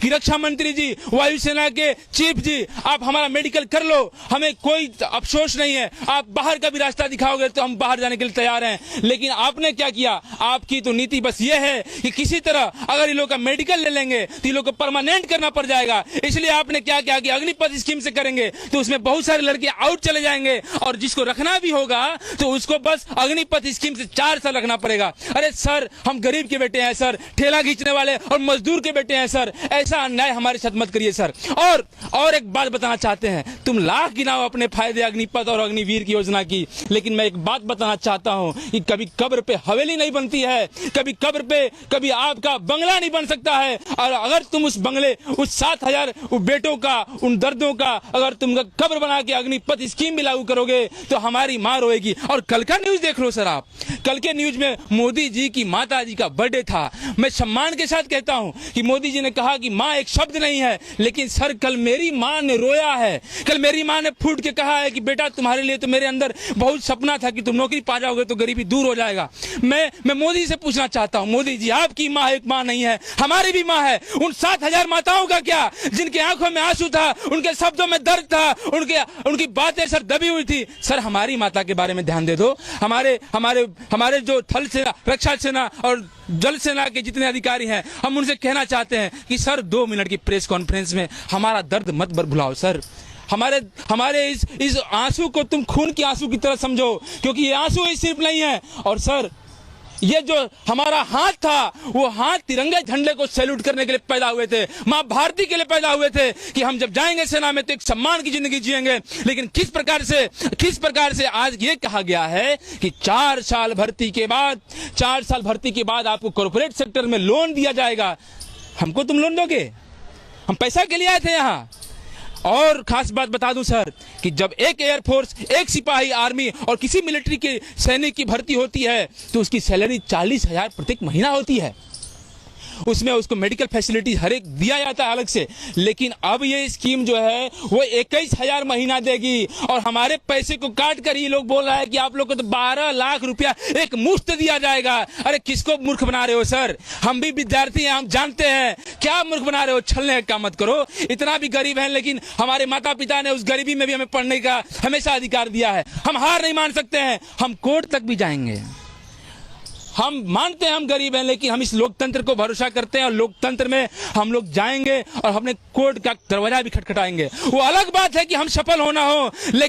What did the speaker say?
कि रक्षा मंत्री जी, वायुसेना के चीफ जी, आप हमारा मेडिकल कर लो, हमें कोई अफसोस नहीं है, आप बाहर का भी रास्ता दिखाओगे तो हम बाहर जाने के लिए तैयार हैं। लेकिन आपने क्या किया? आपकी तो नीति बस ये है कि किसी तरह अगर ये लोग का मेडिकल ले लेंगे तो ये लोग को परमानेंट करना पड़ जाएगा। इसलिए आपने क्या किया कि अग्निपथ स्कीम से करेंगे तो उसमें बहुत सारे लड़के आउट चले जाएंगे, और जिसको रखना भी होगा तो उसको बस अग्निपथ स्कीम से 4 साल रखना पड़ेगा। अरे सर, हम गरीब के बेटे हैं सर, ठेला खींचने वाले और मजदूर के बेटे हैं सर, ऐसा अन्याय हमारे साथ मत करिए सर। और एक बात बताना चाहते हैं, तुम लाख गिनाओ अपने फायदे अग्निपथ और अग्निवीर की योजना की, लेकिन मैं एक बात बताना चाहता हूं कि कभी कब्र पे हवेली नहीं बनती है, कभी कब्र पे कभी आपका बंगला नहीं बन सकता है। और अगर तुम उस बंगले, उस 7,000 बेटों का, उन दर्दों का अगर तुम कब्र बना के अग्निपथ स्कीम भी लागू करोगे तो हमारी मां रोएगी। और कल का न्यूज देख लो सर, आप कल के न्यूज में मोदी जी की माता जी का बर्थडे था। मैं सम्मान के साथ कहता हूं कि मोदी जी ने कहा कि मां एक शब्द नहीं है, लेकिन सर कल मेरी मां ने रोया है, कल मेरी मां ने फूट के कहा है कि बेटा तुम्हारे लिए तो मेरे अंदर बहुत सपना था कि तुम नौकरी पा जाओगे तो गरीबी दूर हो जाएगा। मैं मोदी से पूछना चाहता हूं, मोदी जी आपकी मां एक मां नहीं है, हमारी भी मां है। उन 7,000 माताओं का क्या, जिनके आंखों में आंसू था, उनके शब्दों में दर्द था, उनकी बातें सर दबी हुई थी। सर हमारी माता के बारे में ध्यान दे दो। हमारे जो थल सेना, रक्षा सेना और जल सेना के जितने अधिकारी हैं, हम उनसे कहना चाहते हैं कि सर 2 मिनट की प्रेस कॉन्फ्रेंस में हमारा दर्द मत भुलाओ सर। हमारे इस आंसू को तुम खून के आंसू की तरह समझो, क्योंकि ये आंसू ही सिर्फ नहीं है। और सर ये जो हमारा हाथ था, वो हाथ तिरंगे झंडे को सैल्यूट करने के लिए पैदा हुए थे, मां भारती के लिए पैदा हुए थे कि हम जब जाएंगे सेना में तो एक सम्मान की जिंदगी जिएंगे। लेकिन किस प्रकार से आज ये कहा गया है कि 4 साल भर्ती के बाद आपको कॉर्पोरेट सेक्टर में लोन दिया जाएगा। हमको तुम लोन दोगे? हम पैसा के लिए आए थे यहाँ। और खास बात बता दूं सर कि जब एक एयरफोर्स, एक सिपाही आर्मी और किसी मिलिट्री के सैनिक की भर्ती होती है तो उसकी सैलरी 40,000 प्रत्येक महीना होती है, उसमें उसको मेडिकल फैसिलिटी हर एक दिया जाता है अलग से। लेकिन अब ये स्कीम जो है वो 21,000 महीना देगी, और हमारे पैसे को काट कर ही लोग बोल रहा है कि आप लोग को तो 12 लाख रुपया एक मुफ्त दिया जाएगा। अरे किसको मूर्ख बना रहे हो सर? हम भी विद्यार्थी हैं, हम जानते हैं क्या मूर्ख बना रहे हो। छलने का मत करो, इतना भी गरीब है, लेकिन हमारे माता पिता ने उस गरीबी में भी हमें पढ़ने का हमेशा अधिकार दिया है। हम हार नहीं मान सकते हैं, हम कोर्ट तक भी जाएंगे। हम मानते हैं हम गरीब हैं, लेकिन हम इस लोकतंत्र को भरोसा करते हैं, और लोकतंत्र में हम लोग जाएंगे और अपने कोर्ट का दरवाजा भी खटखटाएंगे। वो अलग बात है कि हम सफल होना हो, लेकिन